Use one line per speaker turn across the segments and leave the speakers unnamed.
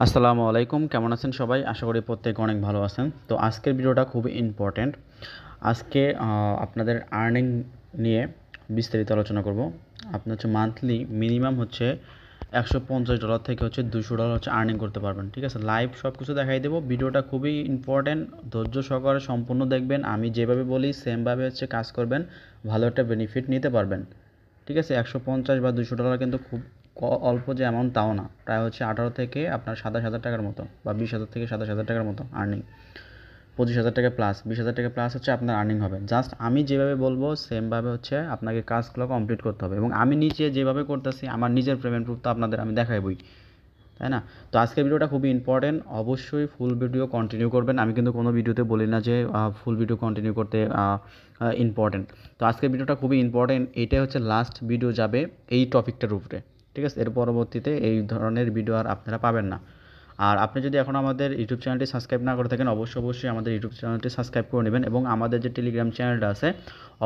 আসসালামু আলাইকুম, কেমন আছেন সবাই? আশা করি প্রত্যেকে অনেক ভালো আছেন। তো আজকের ভিডিওটা খুবই ইম্পর্ট্যান্ট। আজকে আপনাদের আর্নিং নিয়ে বিস্তারিত আলোচনা করব। আপনি হচ্ছে মান্থলি মিনিমাম হচ্ছে $150 থেকে হচ্ছে $200 হচ্ছে আর্নিং করতে পারবেন। ঠিক আছে? লাইভ সব কিছু দেখাই দেবো। ভিডিওটা খুবই ইম্পর্ট্যান্ট। ধৈর্য সহকারে সম্পূর্ণ দেখবেন। আমি যেভাবে বলি সেমভাবে হচ্ছে কাজ করবেন। ভালো একটা বেনিফিট নিতে পারবেন। ঠিক আছে? 150 বা $200 কিন্তু খুব অল্প যে অ্যামাউন্ট তাও না। প্রায় হচ্ছে 18 থেকে আপনার 27,000 টাকার মতো, বা 20,000 থেকে 27,000 টাকার মতো আর্নিং। 25,000 টাকা প্লাস, 20,000 টাকা প্লাস হচ্ছে আপনার আর্নিং হবে। জাস্ট আমি যেভাবে বলবো সেমভাবে হচ্ছে আপনাকে কাজগুলো কমপ্লিট করতে হবে, এবং আমি নিজে যেভাবে করতেছি আমার নিজের পেমেন্ট প্রুফ তো আপনাদের আমি দেখাইবই, তাই না? তো আজকের ভিডিওটা খুবই ইম্পর্টেন্ট। অবশ্যই ফুল ভিডিও কন্টিনিউ করবেন। আমি কিন্তু কোনো ভিডিওতে বলি না যে ফুল ভিডিও কন্টিনিউ করতে ইম্পর্টেন্ট। তো আজকের ভিডিওটা খুবই ইম্পর্টেন্ট। এটাই হচ্ছে লাস্ট ভিডিও যাবে এই টপিকটার উপরে। ঠিক আছে? এর পরবর্তীতে এই ধরনের ভিডিও আর আপনারা পাবেন না। আর আপনি যদি এখন আমাদের ইউটিউব চ্যানেলটি সাবস্ক্রাইব না করে থাকেন, অবশ্যই আমাদের ইউটিউব চ্যানেলটি সাবস্ক্রাইব করে নেবেন, এবং আমাদের যে টেলিগ্রাম চ্যানেলটা আছে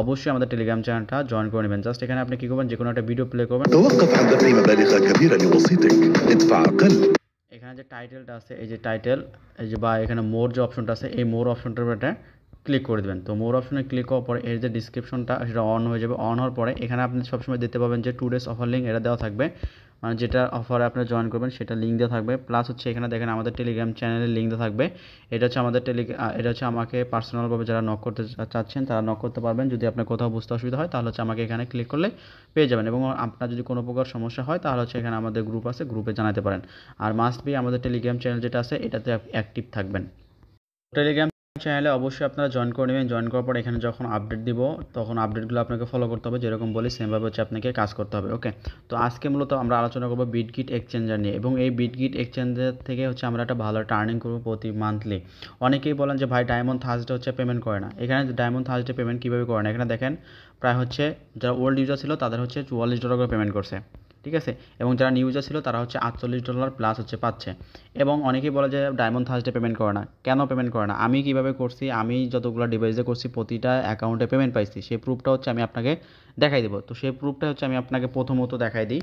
অবশ্যই আমাদের টেলিগ্রাম চ্যানেলটা জয়েন করে নেবেন। জাস্ট এখানে আপনি কী করবেন, যে কোনো একটা ভিডিও প্লে করবেন।
توقف عن دفع مبالغ كبيرة لوسيطك. ادفع أقل.
এখানে যে টাইটেলটা আছে, এই যে টাইটেল, এই যে বা এখানে মোর যে অপশনটা আছে, এই মোর অপশনটার উপরে ক্লিক করে দেবেন। তো মোর অপশনে ক্লিক করার পরে এর যে ডিসক্রিপশনটা সেটা অন হয়ে যাবে। অন হওয়ার পরে এখানে আপনি সবসময় দেখতে পাবেন যে 2 days অফার লিঙ্ক এটা দেওয়া থাকবে, মানে যেটা অফারে আপনি জয়েন করবেন সেটা লিঙ্ক দেওয়া থাকবে। প্লাস হচ্ছে এখানে দেখেন আমাদের টেলিগ্রাম চ্যানেলের লিঙ্ক দেওয়া থাকবে। এটা হচ্ছে আমাদের এটা হচ্ছে আমাকে পার্সোনালভাবে যারা নক করতে চাচ্ছেন তারা নক করতে পারবেন। যদি আপনার কোথাও বুঝতে অসুবিধা হয় তাহলে হচ্ছে আমাকে এখানে ক্লিক করলে পেয়ে যাবেন, এবং আপনার যদি কোনো প্রকার সমস্যা হয় তাহলে হচ্ছে এখানে আমাদের গ্রুপ আছে, গ্রুপে জানাতে পারেন। আর মাস্ট বি আমাদের টেলিগ্রাম চ্যানেল যেটা আছে এটাতে অ্যাক্টিভ থাকবেন। টেলিগ্রাম চ্যানেলে অবশ্যই আপনারা জয়েন করে নেবেন। জয়েন করার পর এখানে যখন আপডেট দিব তখন আপডেটগুলো আপনাকে ফলো করতে হবে, যেরকম বলি সেমভাবে হচ্ছে আপনাকে কাজ করতে হবে। ওকে, তো আজকে মূলত আমরা আলোচনা করবো বিটগিট এক্সচেঞ্জার নিয়ে, এবং এই বিটগিট এক্সচেঞ্জার থেকে হচ্ছে আমরা একটা ভালো একটা আর্নিং করবো প্রতি মান্থলি। অনেকেই বলেন যে ভাই ডায়মন্ড থার্সডে হচ্ছে পেমেন্ট করে না। এখানে ডায়মন্ড থার্সডে পেমেন্ট কীভাবে করে না, এখানে দেখেন প্রায় হচ্ছে যারা ওল্ড ইউজার ছিল তাদের হচ্ছে $44 করে পেমেন্ট করছে। ঠিক আছে? এবং যারা নিউ ইউজার ছিল তারা হচ্ছে $48 প্লাস হচ্ছে পাচ্ছে। এবং অনেকেই বলে যে ডায়মন্ড থার্সডে পেমেন্ট করে না। কেন পেমেন্ট করে না? আমি কীভাবে করছি, আমি যতগুলো ডিভাইসে করছি প্রতিটা অ্যাকাউন্টে পেমেন্ট পাইছি, সেই প্রুফটা হচ্ছে আমি আপনাকে দেখাই দেবো। তো সেই প্রুফটা হচ্ছে আমি আপনাকে প্রথমত দেখাই দিই।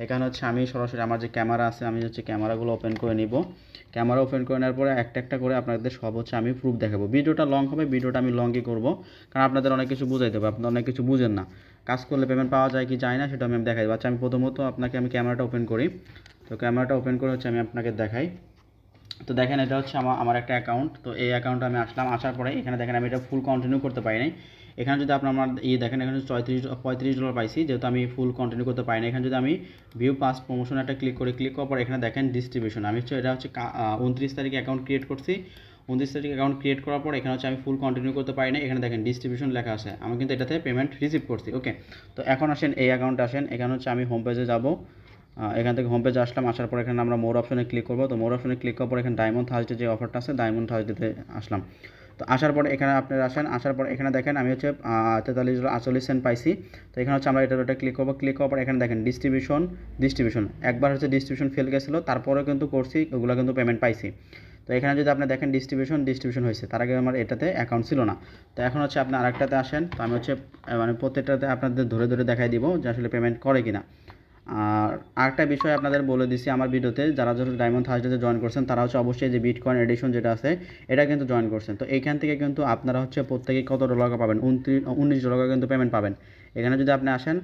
এখানে হচ্ছে আমি সরাসরি আমার যে ক্যামেরা আছে আমি হচ্ছে ক্যামেরাগুলো ওপেন করে নিব। ক্যামেরা ওপেন করে নেওয়ার পরে একটা একটা করে আপনাদের সব হচ্ছে আমি প্রুফ দেখাবো। ভিডিওটা লং হবে, ভিডিওটা আমি লংই করবো, কারণ আপনাদের অনেক কিছু বুঝাইতে হবে, আপনারা অনেক কিছু বুঝেন না। কাজ করলে পেমেন্ট পাওয়া যায় কি যায় না সেটা আমি দেখাই দেবো। আচ্ছা, আমি প্রথমত আপনাকে আমি ক্যামেরাটা ওপেন করি। তো ক্যামেরাটা ওপেন করে হচ্ছে আমি আপনাকে দেখাই। তো দেখেন এটা হচ্ছে আমার একটা অ্যাকাউন্ট। তো এই অ্যাকাউন্টে আমি আসলাম, আসার পরে এখানে দেখেন আমি এটা ফুল কন্টিনিউ করতে পারি নাই। এখানে যদি আপনার আমার দেখেন এখানে $35 পাইছি, যেহেতু আমি ফুল কন্টিনিউ করতে পারি না। এখানে যদি আমি ভিউ পাস প্রমোশন একটা ক্লিক করার পর এখানে দেখেন ডিস্ট্রিবিউশন, আমি হচ্ছে এটা হচ্ছে 29 তারিখে অ্যাকাউন্ট ক্রিয়েট করছি। 29 তারিখে অ্যাকাউন্ট ক্রিয়েট করার পর এখানে হচ্ছে আমি ফুল কন্টিনিউ করতে পারি না। এখানে দেখেন ডিস্ট্রিবিউশন লেখা আছে, আমি কিন্তু এটাতে পেমেন্ট রিসিভ করছি। ওকে, তো এখন আসেন এই অ্যাকাউন্টে আসেন। এখানে হচ্ছে আমি হোম পেজে যাবো। এখান থেকে হোম পেজে আসলাম, আসার পর এখানে আমরা মোর অপশনে ক্লিক করবো। তো মোর অপশনে ক্লিক করার পর এখানে ডায়মন্ড থার্সডে যে অফারটা আছে ডায়মন্ড থার্সডেতে আসলাম। তো আসার পরে এখানে আপনারা আসেন, আসার পর এখানে দেখেন আমি হচ্ছে $43.48 পাইছি। তো এখানে হচ্ছে আমরা এটা ক্লিক করবো। ক্লিক করার পর এখানে দেখেন ডিস্ট্রিবিউশন একবার হচ্ছে ডিস্ট্রিবিউশন ফেল গেছিলো, তারপরেও কিন্তু করছি, ওগুলো কিন্তু পেমেন্ট পাইছি। তো এখানে যদি আপনি দেখেন ডিস্ট্রিবিউশন হয়েছে, তার আগে আমার এটাতে অ্যাকাউন্ট ছিল না। তো এখন হচ্ছে আপনি আরেকটাতে আসেন। তো আমি হচ্ছে মানে প্রত্যেকটাতে আপনাদের ধরে ধরে দেখাই দিব যে আসলে পেমেন্ট করে কিনা। আর আরেকটা বিষয় আপনাদের বলে দিছি আমার ভিডিওতে, যারা ডায়মন্ড থার্সডেতে জয়েন করছেন তারা হচ্ছে অবশ্যই যে বিটকয়েন এডিশন যেটা আছে এটা কিন্তু জয়েন করছেন। তো এইখান থেকে কিন্তু আপনারা হচ্ছে প্রত্যেকে কত ডলার পাবেন, $19 কিন্তু পেমেন্ট পাবেন। এখানে যদি আপনি আসেন,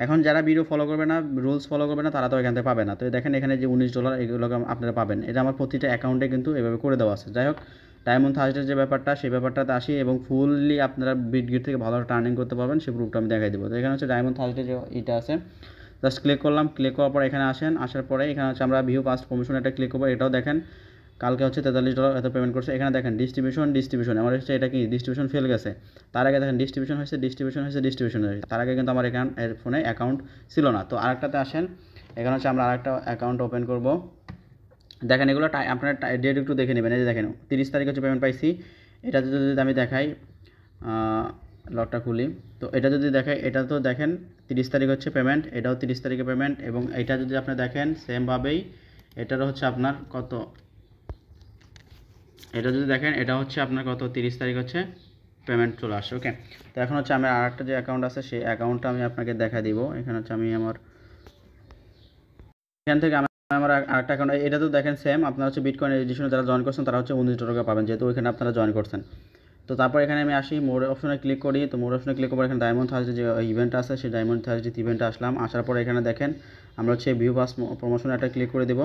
এখন যারা ভিডিও ফলো করবে না, রুলস ফলো করবে না, তারা তো এখান থেকে পাবে না। তো দেখেন এখানে যে $19 এগুলো আপনারা পাবেন, এটা আমার প্রতিটা অ্যাকাউন্টে কিন্তু এভাবে করে দেওয়া আছে। যাই হোক, ডায়মন্ড থার্সডের যে ব্যাপারটা সেই ব্যাপারটাতে আসি, এবং ফুললি আপনারা বিটগিট থেকে ভালো টার্নিং করতে পারবেন সেই প্রুফটা আমি দেখাই দেবো। তো এখানে হচ্ছে ডায়মন্ড থার্সডে যে এটা আছে, জাস্ট ক্লিক করলাম। ক্লিক করার পর এখানে আসেন, আসার পরে এখানে হচ্ছে আমরা ভিউ পাস্ট প্রমোশন একটা ক্লিক করবো। এটাও দেখেন কালকে হচ্ছে $43 এত পেমেন্ট করছে। এখানে দেখেন ডিস্ট্রিবিউশন আমার হচ্ছে এটা কি ডিস্ট্রিবিউশন ফেল গেছে। তার আগে দেখেন ডিস্ট্রিবিউশন হয়েছে। তার আগে কিন্তু আমার এর ফোনে অ্যাকাউন্ট ছিল না। তো আরেকটাতে আসেন, এখানে হচ্ছে আমরা আরেকটা অ্যাকাউন্ট ওপেন করব। দেখেন এগুলো আপনার ডেট একটু দেখে নেবেন। এই যে দেখেন 30 তারিখ হচ্ছে পেমেন্ট পাইছি। এটাতে যদি আমি দেখাই, লকটা খুলি, তো এটা যদি দেখাই, এটা তো দেখেন 30 তারিখ হচ্ছে পেমেন্ট, এটাও 30 তারিখে পেমেন্ট, এবং এটা যদি আপনি দেখেন সেমভাবেই এটারও হচ্ছে আপনার কত, এটা যদি দেখেন এটা হচ্ছে আপনার কত 30 তারিখ হচ্ছে পেমেন্ট চলে আসে। ওকে, তো এখন হচ্ছে আমার আরেকটা যে অ্যাকাউন্ট আছে সেই অ্যাকাউন্টটা আমি আপনাকে দেখা দিব। এখানে হচ্ছে আমি আমার এখান থেকে আমার আরেকটা অ্যাকাউন্ট, এটা তো দেখেন সেম, আপনারা হচ্ছে বিটকয়েন এডিশনে যারা জয়েন করছেন তারা হচ্ছে $19 পাবেন, যেহেতু ওইখানে আপনারা জয়েন করছেন। তো তারপর এখানে আমি আসি, মোর অপশনে ক্লিক করি। তো মোর অপশনে ক্লিক করার এখানে ডায়মন্ড থার্সডে যে ইভেন্ট আছে, সেই ডায়মন্ড থার্সডে ইভেন্টে আসলাম। আসার পরে এখানে দেখেন আমরা হচ্ছে ভিউ পাস প্রমোশনে একটা ক্লিক করে দেবো।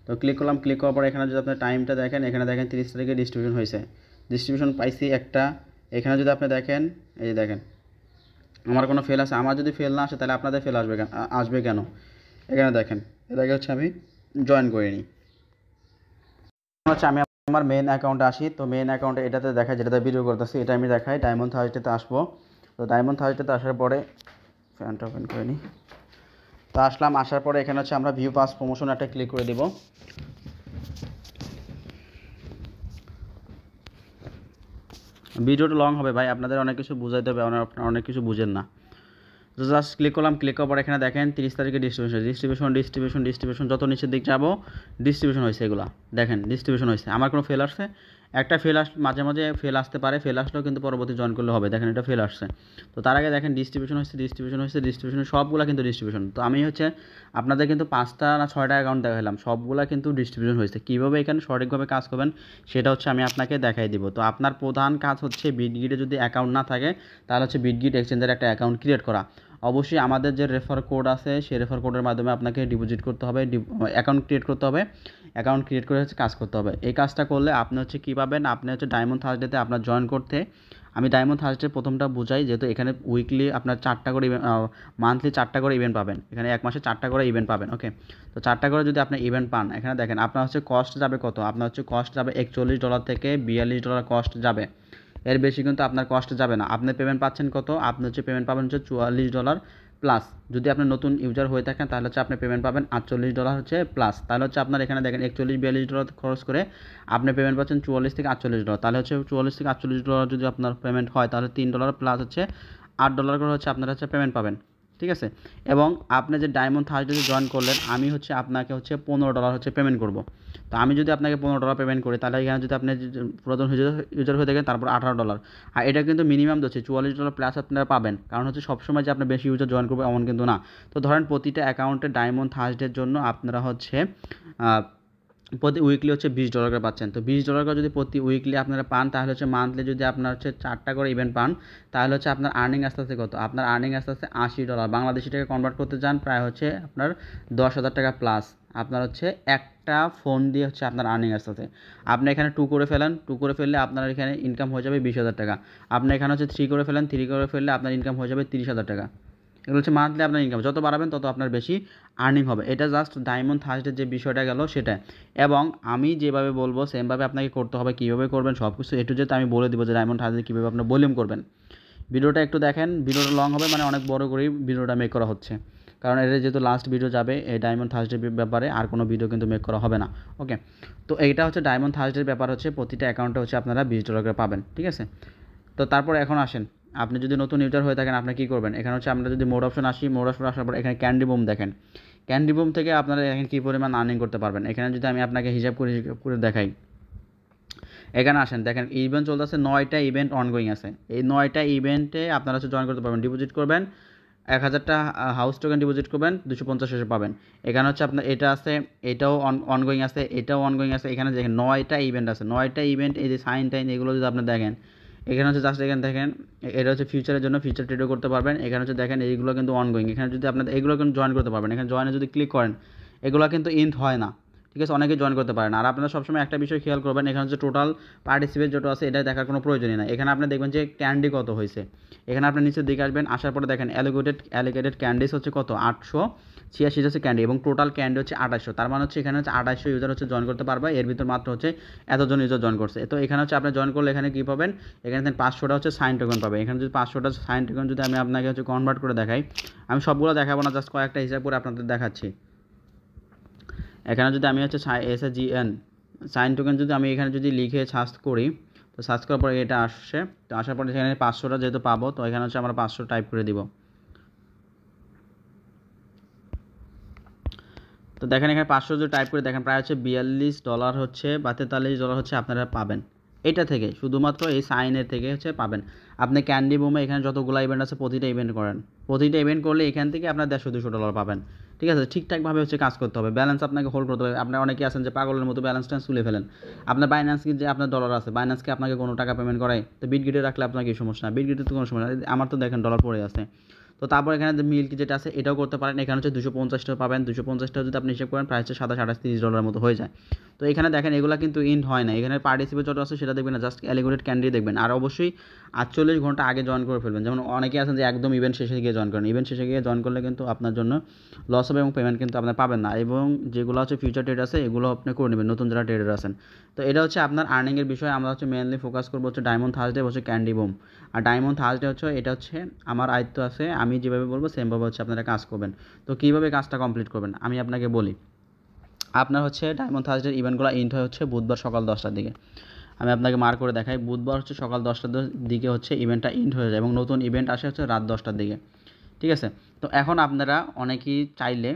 তো ক্লিক করলাম, ক্লিক করার পরে এখানে যদি আপনার টাইমটা দেখেন, এখানে দেখেন 30 তারিখে ডিস্ট্রিবিউশন হয়েছে, ডিস্ট্রিবিউশন পাইছি একটা। এখানে যদি আপনি দেখেন, এই যে দেখেন আমার কোনো ফেল আছে, আমার যদি ফেল না আসে তাহলে আপনাদের ফেল আসবে কেন? এখানে দেখেন, এটাকে হচ্ছে আমি জয়েন করে নিই। হচ্ছে আমি আমার মেন অ্যাকাউন্টে আসি। তো মেন অ্যাকাউন্টে এটাতে দেখায়, যেটাতে ভিডিও করতেছি এটা আমি দেখাই। ডায়মন্ড থার্সডেতে আসবো। তো ডায়মন্ড থার্সডেতে আসার পরে ফ্যানটা ওপেন করে নিই। তো আসলাম, আসার পরে এখানে হচ্ছে আমরা ভিউ পাস প্রমোশন একটা ক্লিক করে দিব। ভিডিওটা লং হবে ভাই, আপনাদের অনেক কিছু বুঝাইতে হবে, আপনারা অনেক কিছু বুঝেন না। তো জাস্ট ক্লিক করলাম, ক্লিক করার পর এখানে দেখেন 30 তারিখে ডিস্ট্রিবিউশন যত নিচের দিক যাবো ডিস্ট্রিবিউশন হয়েছে, এগুলো দেখেন ডিস্ট্রিবিউশন হয়েছে। আমার কোনো ফেল আসছে, একটা ফেল মাঝে মাঝে ফেল আসতে পারে, ফেল আসলেও কিন্তু পরবর্তী জয়েন করলে হবে। দেখেন এটা ফেল আসছে। তো তার আগে দেখেন ডিস্ট্রিবিউশন সবগুলো কিন্তু ডিস্ট্রিবিউশন। তো আমি হচ্ছে আপনাদের কিন্তু 5টা না 6টা অ্যাকাউন্ট দেখালাম, সবগুলো কিন্তু ডিস্ট্রিবিউশন হয়েছে। কীভাবে এখানে সঠিকভাবে কাজ করবেন সেটা হচ্ছে আমি আপনাকে দেখাই দিব। তো আপনার প্রধান কাজ হচ্ছে বিটগিটে যদি অ্যাকাউন্ট না থাকে তাহলে হচ্ছে বিটগিট এক্সচেঞ্জের একটা অ্যাকাউন্ট ক্রিয়েট করা। অবশ্যই আমাদের যে রেফার কোড আছে সেই রেফার কোডের মাধ্যমে আপনাকে ডিপোজিট করতে হবে, অ্যাকাউন্ট ক্রিয়েট করতে হবে। অ্যাকাউন্ট ক্রিয়েট করে হচ্ছে কাজ করতে হবে। এই কাজটা করলে আপনি হচ্ছে কী পাবেন, আপনি হচ্ছে ডায়মন্ড থার্সডেতে আপনার জয়েন করতে, আমি ডায়মন্ড থার্সডে প্রথমটা বুঝাই, যেহেতু এখানে উইকলি আপনার 4টা করে মান্থলি 4টা করে ইভেন্ট পাবেন, এখানে এক মাসে 4টা করে ইভেন্ট পাবেন। ওকে, তো 4টা করে যদি আপনি ইভেন্ট পান, এখানে দেখেন আপনার হচ্ছে কস্ট যাবে কত, আপনার হচ্ছে কস্ট যাবে $41 থেকে $42 কস্ট যাবে। এর বেশি কিন্তু আপনার কস্ট যাবে না। আপনি পেমেন্ট পাচ্ছেন কত, আপনি হচ্ছে পেমেন্ট পাবেন হচ্ছে $44 প্লাস। যদি আপনি নতুন ইউজার হয়ে থাকেন তাহলে হচ্ছে আপনি পেমেন্ট পাবেন $48 হচ্ছে প্লাস। তাহলে হচ্ছে আপনার এখানে দেখেন $41-42 খরচ করে আপনি পেমেন্ট পাচ্ছেন $44 থেকে $48। তাহলে হচ্ছে $44 থেকে $48 যদি আপনার পেমেন্ট হয় তাহলে $3 প্লাস হচ্ছে $8 করে হচ্ছে আপনারা হচ্ছে পেমেন্ট পাবেন। ঠিক আছে, এবং আপনি যে ডায়মন্ড থার্সডে জয়েন করলেন, আমি হচ্ছে আপনাকে হচ্ছে $15 হচ্ছে পেমেন্ট করব। তো আমি যদি আপনাকে $15 পেমেন্ট করি তাহলে এখানে যদি আপনি পুরাতন ইউজার হয়ে থাকেন তারপর $18। আর এটা কিন্তু মিনিমাম দিচ্ছে $44 প্লাস আপনারা পাবেন, কারণ হচ্ছে সবসময় যে আপনি বেশি ইউজার জয়েন করবে এমন কিন্তু না। তো ধরেন প্রতিটা অ্যাকাউন্টে ডায়মন্ড থার্সডের জন্য আপনারা হচ্ছে প্রতি উইকলি হচ্ছে $20 করে পাচ্ছেন। তো $20 করে যদি প্রতি উইকলি আপনারা পান তাহলে হচ্ছে মান্থলি যদি আপনার হচ্ছে 4টা করে ইভেন্ট পান তাহলে হচ্ছে আপনার আর্নিং আস্তে আস্তে কত, আপনার আর্নিং আস্তে আস্তে $80 বাংলাদেশি টাকা কনভার্ট করতে যান প্রায় হচ্ছে আপনার $10,000 প্লাস। আপনার হচ্ছে একটা ফোন দিয়ে হচ্ছে আপনার আর্নিং আস্তে আস্তে, আপনি এখানে 2 করে ফেলেন, 2 করে ফেললে আপনার এখানে ইনকাম হয়ে যাবে $20,000। আপনি এখানে হচ্ছে 3 করে ফেলেন, 3 করে ফেললে আপনার ইনকাম হয়ে যাবে $30,000। এগুলো হচ্ছে মান্থলি আপনার ইনকাম, যত বাড়াবেন তত আপনার বেশি আর্নিং হবে। এটা জাস্ট ডায়মন্ড থার্সডে যে বিষয়টা গেল সেটা, এবং আমি যেভাবে বলবো সেমভাবে আপনাকে করতে হবে। কীভাবে করবেন সব কিছু এ টু জেড আমি বলে দিব যে ডায়মন্ড থার্সডে কীভাবে আপনার ভলিউম করবেন। ভিডিওটা একটু দেখেন, ভিডিওটা লং হবে, মানে অনেক বড় করেই ভিডিওটা মেক করা হচ্ছে, কারণ এটা যেহেতু লাস্ট ভিডিও যাবে এই ডায়মন্ড থার্সডে ব্যাপারে, আর কোনো ভিডিও কিন্তু মেক করা হবে না। ওকে, তো এইটা হচ্ছে ডায়মন্ড থার্সডের ব্যাপার, হচ্ছে প্রতিটা অ্যাকাউন্টে হচ্ছে আপনারা $20 করে পাবেন। ঠিক আছে, তো তারপর এখন আসেন, আপনি যদি নতুন ইউজার হয়ে থাকেন আপনি কী করবেন, এখানে হচ্ছে আমরা যদি মোড অপশন আসি, মোড অপশন আসার পর এখানে ক্যান্ডি বুম দেখেন, ক্যান্ডি বুম থেকে আপনারা এখানে কী পরিমাণ আর্নিং করতে পারবেন। এখানে যদি আমি আপনাকে হিসাব করে দেখাই, এখানে আসেন দেখেন ইভেন্ট চলতেছে, 9টা ইভেন্ট অনগোয়িং আছে। এই 9টা ইভেন্টে আপনারা হচ্ছে জয়েন করতে পারবেন, ডিপোজিট করবেন 1000টা হাউস টোকেন ডিপোজিট করবেন 250 এসে পাবেন। এখানে হচ্ছে আপনার এটা আছে, এটাও অনগোয়িং আছে, এটাও অনগোয়িং আছে। এখানে দেখেন 9টা ইভেন্ট আছে, 9টা ইভেন্ট, এই যে সাইন টাইন এগুলো যদি আপনি দেখেন, এখানে হচ্ছে জাস্ট এখানে দেখেন এটা হচ্ছে ফিউচারের জন্য, ফিউচার ট্রেডও করতে পারবেন। এখানে হচ্ছে দেখেন এইগুলো কিন্তু অনগোয়িং, এখানে যদি আপনাদের এগুলো কিন্তু জয়েন করতে পারবেন। এখানে জয়েনে যদি ক্লিক করেন এগুলো কিন্তু ইন্ট হয় না, ঠিক আছে, অনেকে জয়েন করতে পারেন। আর আপনারা সবসময় একটা বিষয় খেয়াল করবেন, এখানে হচ্ছে টোটাল পার্টিসিপেট যেটা আছে এটা দেখার কোনো প্রয়োজনই না। এখানে আপনি দেখবেন যে ক্যান্ডি কত হয়েছে, এখানে আপনি নিচের দিকে আসবেন, আসার পরে দেখেন অ্যালোকেটেড ক্যান্ডিস হচ্ছে কত 886 হচ্ছে ক্যান্ডি, এবং টোটাল ক্যান্ডি হচ্ছে 2800। তার মানে হচ্ছে এখানে হচ্ছে 2800 ইউজার হচ্ছে জয়েন করতে পারবে, এর ভিতর মাত্র হচ্ছে এতজন ইউজার জয়েন করছে। তো এখানে হচ্ছে আপনি জয়েন করলে এখানে কী পাবেন, এখানে 500টা হচ্ছে সাইন টোকেন পাবে। এখানে যদি 500টা সাইন টোকেন যদি আমি আপনাকে হচ্ছে কনভার্ট করে দেখাই, আমি সবগুলো দেখাবো না, জাস্ট কয়েকটা হিসাব করে আপনাদের দেখাচ্ছি। এখানে যদি আমি হচ্ছে SAGN সাইন টোকেন যদি আমি এখানে যদি লিখে সার্চ করি, তো সার্চ করার পরে এটা আসছে, তো আসার পরে এখানে 500টা যেহেতু পাবো, তো এখানে হচ্ছে আমরা 500 টাইপ করে দিব। তো দেখেন এখানে 500 যদি টাইপ করে দেখেন প্রায় হচ্ছে $42 হচ্ছে বা $43 হচ্ছে আপনারা পাবেন এটা থেকে, শুধুমাত্র এই সাইনের থেকে হচ্ছে পাবেন। আপনি ক্যান্ডি বুমে এখানে যতগুলো ইভেন্ট আছে প্রতিটা ইভেন্ট করেন, প্রতিটা ইভেন্ট করলে এখান থেকে আপনার $150-200 পাবেন। ঠিক আছে, ঠিকঠাকভাবে হচ্ছে কাজ করতে হবে, ব্যালেন্স আপনাকে হোল্ড করতে হবে। আপনার অনেকে আছেন যে পাগলের মতো ব্যালেন্সটা তুলে ফেলেন। আপনার বাইন্যান্স যে আপনার ডলার আছে, বাইন্যান্স কি আপনাকে কোনো টাকা পেমেন্ট করায়? তো বিটগেটে রাখলে আপনার কি সমস্যা? বিটগেটে তো কোনো সমস্যা না, আমার তো দেখেন ডলার পড়ে আছে। তো তারপর এখানে যে মিল্ক যেটা আছে এটাও করতে পারেন। এখানে হচ্ছে 250 পাবেন, 250 যদি আপনি হিসাব করেন প্রায় হচ্ছে 27-28-30 ডলারের মতো হয়ে যায়। তো এখানে দেখেন এগুলো কিন্তু ইন্ড হয় না, এখানে পার্টিসিপেট যত আছে সেটা দেখবেন না, জাস্ট অ্যালিগোরেট ক্যান্ডি দেখবেন। আর অবশ্যই 48 ঘন্টা আগে জয়েন করে ফেলবেন। যেমন অনেকে আছেন যে একদম ইভেন্ট শেষে গিয়ে জয়েন করেন, ইভেন্ট শেষে গিয়ে জয়েন করলে কিন্তু আপনার জন্য লস হবে এবং পেমেন্ট কিন্তু আপনার পাবেন না। এবং যেগুলো হচ্ছে ফিউচার ট্রেড আছে এগুলো আপনি করে নেবেন, নতুন যারা ট্রেডার আছেন। তো এটা হচ্ছে আপনার আর্নিংয়ের বিষয়ে আমরা হচ্ছে মেনলি ফোকাস করবো হচ্ছে ডায়মন্ড থার্সডে হচ্ছে ক্যান্ডি বুম। আর ডায়মন্ড থার্সডে হচ্ছে এটা হচ্ছে আমার আয়ত্ত আছে, আমি যেভাবে বলবো সেমভাবে হচ্ছে আপনারা কাজ করবেন। তো কীভাবে কাজটা কমপ্লিট করবেন আমি আপনাকে বলি। আপনার হচ্ছে ডায়মন্ড থার্সডের ইভেন্টগুলো এন্ড হয় হচ্ছে বুধবার সকাল 10টার দিকে। আমি আপনাকে মার্ক করে দেখাই, বুধবার হচ্ছে সকাল 10টার দিকে হচ্ছে ইভেন্টটা এন্ড হয়ে যায় এবং নতুন ইভেন্ট আসে হচ্ছে রাত 10টার দিকে। ঠিক আছে, তো এখন আপনারা অনেকেই চাইলে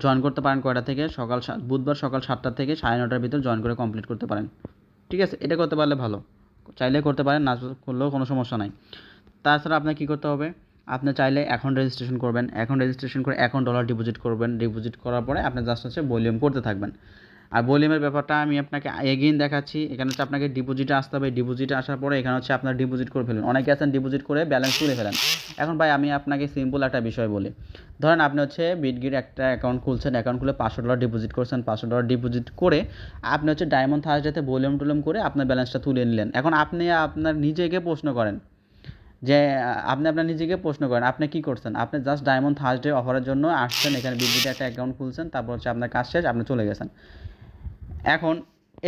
জয়েন করতে পারেন কয়টা থেকে, বুধবার সকাল 7টা থেকে 9:30টার ভিতর জয়েন করে কমপ্লিট করতে পারেন। ঠিক আছে, এটা করতে পারলে ভালো, চাইলে করতে পারেন, না করলেও কোনো সমস্যা নাই। তাছাড়া আপনার কী করতে হবে, আপনি চাইলে অ্যাকাউন্ট রেজিস্ট্রেশন করবেন, অ্যাকাউন্ট রেজিস্ট্রেশন করে $1 ডিপোজিট করবেন, ডিপোজিট করার পরে আপনি জাস্ট হচ্ছে ভলিউম করতে থাকবেন। আর ভলিউমের ব্যাপারটা আমি আপনাকে এগেইন দেখাচ্ছি। এখানে হচ্ছে আপনাকে ডিপোজিটে আসতে হবে, ডিপোজিটে আসার পরে এখানে হচ্ছে আপনার ডিপোজিট করে ফেলুন। অনেকে আছেন ডিপোজিট করে ব্যালেন্স তুলে ফেলেন। এখন ভাই আমি আপনাকে সিম্পল একটা বিষয় বলি, ধরেন আপনি হচ্ছে বিটগিট একটা অ্যাকাউন্ট খুলছেন, অ্যাকাউন্ট খুলে $500 ডিপোজিট করছেন, $500 ডিপোজিট করে আপনি হচ্ছে ডায়মন্ড থার্সডেতে ভলিউম টুলিউম করে আপনার ব্যালেন্সটা তুলে নিলেন। এখন আপনি আপনার নিজেকে প্রশ্ন করেন যে আপনি আপনার নিজেকে প্রশ্ন করেন আপনি কী করছেন। আপনি জাস্ট ডায়মন্ড থার্সডে অফারের জন্য আসছেন, এখানে বিটগিটে একটা অ্যাকাউন্ট খুলছেন, তারপর হচ্ছে আপনার কাজ শেষ, আপনি চলে গেছেন। এখন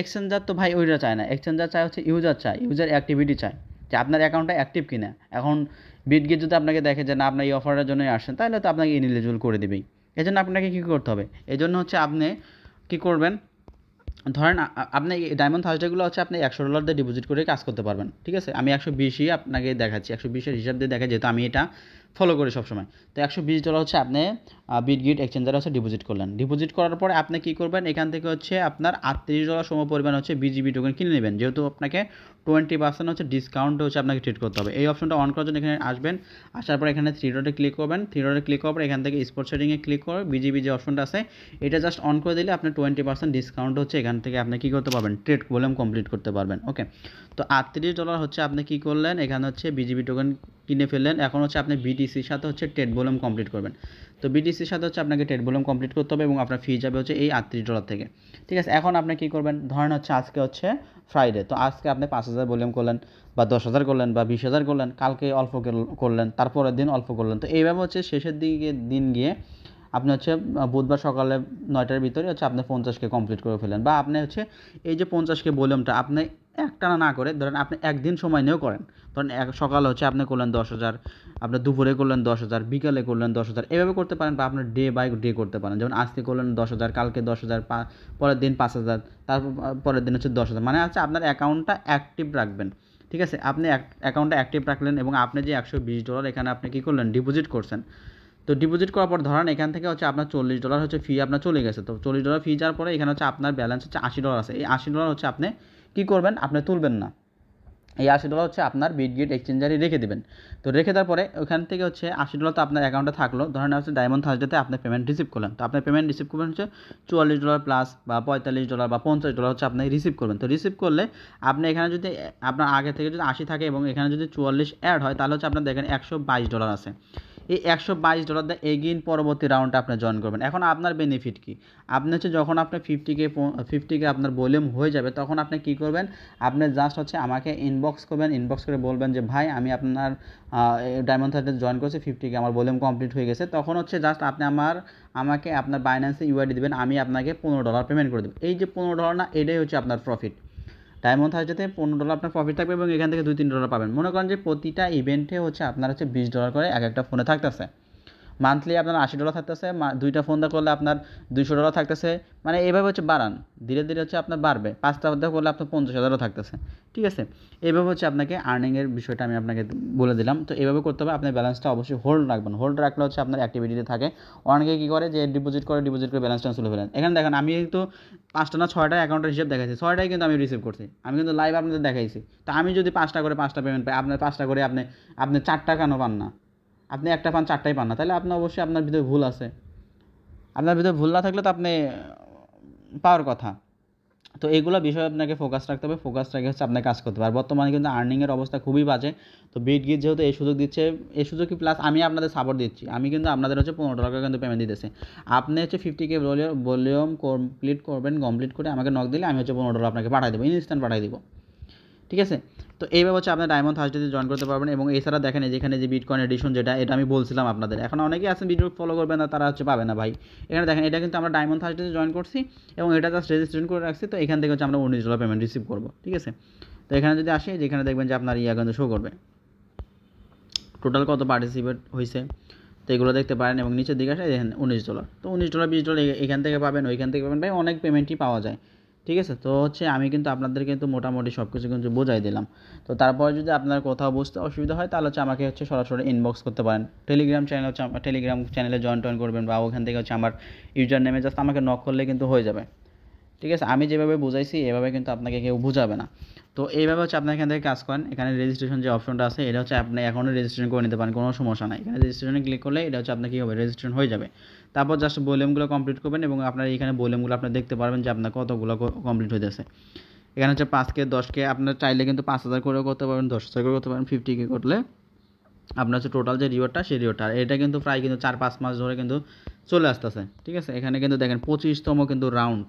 এক্সচেঞ্জার তো ভাই ওইটা চায় না, এক্সচেঞ্জার চায় হচ্ছে ইউজার চায়, ইউজার অ্যাক্টিভিটি চায় যে আপনার অ্যাকাউন্টটা অ্যাক্টিভ কিনা। এখন বিটগেট যদি আপনাকে দেখে যে না আপনার এই অফারের জন্যই আসছেন, তাহলে তো আপনাকে ইনএলিজিবল করে দেবেই। এই জন্য আপনাকে কী করতে হবে, এই জন্য হচ্ছে আপনি কী করবেন, ধরেন আপনি ডায়মন্ড থার্সডেগুলো হচ্ছে আপনি $100 দিয়ে ডিপোজিট করে কাজ করতে পারবেন। ঠিক আছে, আমি 120ই আপনাকে দেখাচ্ছি, 120-এর হিসাব দিয়ে দেখা, যেহেতু আমি এটা ফলো করি সবসময়। তো $120 হচ্ছে আপনি বিটগিট এক্সচেঞ্জারে হচ্ছে ডিপোজিট করলেন, ডিপোজিট করার পরে আপনি কী করবেন, এখান থেকে হচ্ছে আপনার $38 সম পরিমাণ হচ্ছে বিজিবি টোকেন কিনে নেবেন, যেহেতু আপনাকে 20% হচ্ছে ডিসকাউন্ট হচ্ছে আপনাকে ট্রিট করতে হবে। এই অপশনটা অন করার জন্য এখানে আসবেন, আসার পর এখানে 3 ডটে ক্লিক করবেন, 3 ডটে ক্লিক করার পর এখান থেকে স্পোর্টস সেটিংয়ে ক্লিক করে বিজিবি যে অপশনটা আছে এটা জাস্ট অন করে দিলে আপনি 20% ডিসকাউন্ট হচ্ছে এখান থেকে আপনি কী করতে পারবেন, ট্রেড ভলিউম কমপ্লিট করতে পারবেন। ওকে, তো $38 হচ্ছে আপনি কী করলেন, এখানে হচ্ছে বিজিবি টোকেন কিনে ফেললেন। এখন হচ্ছে আপনি বিটিসির সাথে হচ্ছে ট্রেড ভলিউম কমপ্লিট করবেন। তো বিটিসির সাথে হচ্ছে আপনাকে ট্রেড ভলিউম কমপ্লিট করতে হবে এবং আপনার ফি যাবে হচ্ছে এই $38 থেকে। ঠিক আছে, এখন আপনি কী করবেন, ধরেন হচ্ছে আজকে হচ্ছে ফ্রাইডে, তো আজকে আপনি 5,000 ভলিউম করলেন বা 10,000 করলেন বা 20,000 করলেন, কালকে অল্প করলেন, তারপরের দিন অল্প করলেন। তো এইভাবে হচ্ছে শেষের দিন গিয়ে আপনি হচ্ছে বুধবার সকালে 9টার ভিতরে হচ্ছে আপনি 50K কমপ্লিট করে ফেলেন। বা আপনি হচ্ছে এই যে 50K ভলিউমটা আপনি একটানা না করে ধরেন আপনি একদিন সময় নিয়েও করেন। ধরেন সকালে হচ্ছে আপনি করলেন 10,000, আপনার দুপুরে করলেন 10,000, বিকালে করলেন 10,000, এভাবে করতে পারেন। বা আপনার ডে বাই ডে করতে পারেন, যেমন আজকে করলেন 10,000, কালকে 10,000, পরের দিন 5,000, তারপর পরের দিন হচ্ছে 10,000। মানে হচ্ছে আপনার অ্যাকাউন্টটা অ্যাক্টিভ রাখবেন। ঠিক আছে, আপনি অ্যাকাউন্টটা অ্যাক্টিভ রাখলেন এবং আপনি যে $120 এখানে আপনি কী করলেন, ডিপোজিট করছেন। তো ডিপোজিট করার পর ধরেন এখান থেকে হচ্ছে আপনার $40 হচ্ছে ফি আপনার চলে গেছে। তো $40 ফি যাওয়ার পরে এখানে হচ্ছে আপনার ব্যালেন্স হচ্ছে $80 আছে। এই $80 হচ্ছে আপনি কী করবেন, আপনি তুলবেন না, এই $80 হচ্ছে আপনার বিটগেট এক্সচেঞ্জারে রেখে দেবেন। তো রেখে দেওয়ার পরে ওখান থেকে হচ্ছে $80 তো আপনার অ্যাকাউন্টে থাকলো। ধরেন হচ্ছে ডায়মন্ড থার্সডেতে আপনি পেমেন্ট রিসিভ করলেন, তো আপনি পেমেন্ট রিসিভ করবেন হচ্ছে $44 প্লাস বা $45 বা $50 হচ্ছে আপনি রিসিভ করবেন। তো রিসিভ করলে আপনি এখানে যদি আপনার আগে থেকে যদি 80 থাকে এবং এখানে যদি 44 অ্যাড হয়, তাহলে হচ্ছে আপনার দেখেন $122 আছে। এই $122 দিয়ে এগেইন পরবর্তী রাউন্ডে আপনি জয়েন করবেন। এখন আপনার বেনিফিট কী, আপনি হচ্ছে যখন আপনার 50K আপনার ভলিউম হয়ে যাবে, তখন আপনি কী করবেন, আপনি জাস্ট হচ্ছে আমাকে ইনবক্স করবেন, ইনবক্স করে বলবেন যে ভাই আমি আপনার ডায়মন্ড থার্সডে জয়েন করেছি, 50K আমার ভলিউম কমপ্লিট হয়ে গেছে। তখন হচ্ছে জাস্ট আপনি আমাকে আপনার বাইন্যান্সে ইউআইডি দেবেন, আমি আপনাকে $15 পেমেন্ট করে দেবো। এই যে $15 না, এটাই হচ্ছে আপনার প্রফিট। ডায়মন্ড থার্সডেতে $15 আপনার প্রফিট থাকবে এবং এখান থেকে $2-3 পাবেন। মনে করেন যে প্রতিটা ইভেন্টে হচ্ছে আপনার হচ্ছে $20 করে এক একটা ফোনে থাকতেছে। মান্থলি আপনার $80 থাকতেছে, 2টা ফোন দিয়ে করলে আপনার $200 থাকতেছে। মানে এইভাবে হচ্ছে বাড়ান, ধীরে ধীরে হচ্ছে আপনার বাড়বে। 5টা দিয়ে করলে আপনার 50,000 থাকতেছে। ঠিক আছে, এইভাবে হচ্ছে আপনাকে আর্নিংয়ের বিষয়টা আমি আপনাকে বলে দিলাম। তো এইভাবে করতে হবে, আপনি ব্যালেন্সটা অবশ্যই হোল্ড রাখবেন, হোল্ড রাখলে হচ্ছে আপনার অ্যাক্টিভিটিতে থাকে। অনেকে কী করে যে ডিপোজিট করে ব্যালেন্সটা তুলে ফেলেন। এখানে দেখেন আমি কিন্তু 5টা না 6টা অ্যাকাউন্টের হিসেব দেখাইছি, 6টাই কিন্তু আমি রিসিভ করছি, আমি কিন্তু লাইভ আপনাদের দেখাইছি। তো আমি যদি 5টা করে 5টা পেমেন্ট পাই, আপনার 5টা করে আপনি 4টা কেন পান না, আপনি একটা পান 4টাই পান না, তাহলে আপনার অবশ্যই আপনার ভিতরে ভুল আছে। আপনার ভিতরে ভুল না থাকলে তো আপনি পাওয়ার কথা। তো এইগুলো বিষয়ে আপনাকে ফোকাস রাখতে হবে, ফোকাস রেখে হচ্ছে আপনাকে কাজ করতে হবে। আর বর্তমানে কিন্তু আর্নিংয়ের অবস্থা খুবই বাজে। তো বিটগিট যেহেতু এই সুযোগ দিচ্ছে, এই সুযোগ কি প্লাস আমি আপনাদের সাপোর্ট দিচ্ছি, আমি কিন্তু আপনাদের হচ্ছে $15 কিন্তু পেমেন্ট দিতেছি। আপনি হচ্ছে 50K ভলিউম কমপ্লিট করবেন, কমপ্লিট করে আমাকে নক দিলে আমি হচ্ছে $15 আপনাকে পাঠিয়ে দেবো, ইনস্ট্যান্ট পাঠিয়ে দেবো, ঠিক আছে। তো এইভাবে হচ্ছে আপনার ডায়মন্ড থার্সডেতে জয়েন করতে পারবেন। এবং এছাড়া দেখেন যেখানে যে বিটকয়েন এডিশন যেটা, এটা আমি বলছিলাম আপনাদের, এখন অনেকেই আছেন ভিডিও ফলো করবেন না, তারা হচ্ছে পাবে না ভাই। এখানে দেখেন এটা কিন্তু আমরা ডায়মন্ড থার্সডেতে জয়েন করছি এবং এটা জাস্ট রেজিস্ট্রেশন করে রাখছি। তো এখান থেকে হচ্ছে আমরা $19 পেমেন্ট রিসিভ করবো, ঠিক আছে। তো এখানে যদি আসি, যেখানে দেখবেন যে আপনার কিন্তু শো করবে টোটাল কত পার্টিসিপেট হয়েছে, তো এগুলো দেখতে পারেন। এবং নিচের দিকে আসে দেখেন $19, তো $19 $20 এখান থেকে পাবেন, ওইখান থেকে পাবেন, ভাই অনেক পেমেন্টই পাওয়া যায়, ঠিক আছে। তো হচ্ছে আমি কিন্তু আপনাদের কিন্তু মোটামুটি সব কিছু কিন্তু বোঝাই দিলাম। তো তারপরে যদি আপনার কোথাও বুঝতে অসুবিধা হয় তাহলে হচ্ছে আমাকে হচ্ছে সরাসরি ইনবক্স করতে পারেন। টেলিগ্রাম চ্যানেল হচ্ছে টেলিগ্রাম চ্যানেলে জয়েন করবেন, বা ওখান থেকে হচ্ছে আমার ইউজার নেমে জাস্ট আমাকে নক করলে কিন্তু হয়ে যাবে, ঠিক আছে। আমি যেভাবে বুঝাইছি এভাবে কিন্তু আপনাকে কেউ বুঝাবে না। তো এইভাবে হচ্ছে আপনার এখান থেকে কাজ করেন। এখানে রেজিস্ট্রেশন যে অপশনটা আছে, এটা হচ্ছে আপনি এখনও রেজিস্ট্রেশন করে নিতে পারেন, কোনো সমস্যা নাই। এখানে রেজিস্ট্রেশনে ক্লিক করলে এটা হচ্ছে আপনার কী হবে, রেজিস্ট্রেশন হয়ে যাবে। তারপর জাস্ট ভলিউমগুলো কমপ্লিট করবেন এবং আপনার এখানে ভলিউমগুলো আপনি দেখতে পারবেন যে আপনার কতগুলো কমপ্লিট হইতেছে। এখানে হচ্ছে 5K 10K আপনার চাইলে কিন্তু 5,000 করেও করতে পারবেন, 10,000 করে করতে পারেন, 50K করলে আপনার হচ্ছে টোটাল যে রিওয়ার্ডটা, সেই রিওয়ার্ডটা এটা কিন্তু প্রায় কিন্তু 4-5 মাস ধরে কিন্তু চলে আসতেছে, ঠিক আছে। এখানে কিন্তু দেখেন 25তম কিন্তু রাউন্ড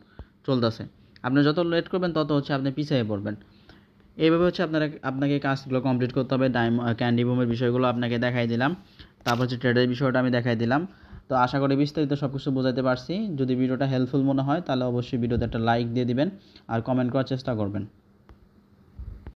চলতেছে। আপনি যত লেট করবেন তত হচ্ছে আপনি পিছিয়ে পড়বেন। এইভাবে হচ্ছে আপনাকে কাজগুলো কমপ্লিট করতে হবে। ক্যান্ডি বুমের বিষয়গুলো আপনাকে দেখাই দিলাম, তারপর হচ্ছে ট্রেডের বিষয়টা আমি দেখাই দিলাম। তো আশা করি বিস্তারিত সব কিছু বোঝাতে পারছি। যদি ভিডিওটা হেল্পফুল মনে হয় তাহলে অবশ্যই ভিডিওতে একটা লাইক দিয়ে দিবেন আর কমেন্ট করার চেষ্টা করবেন।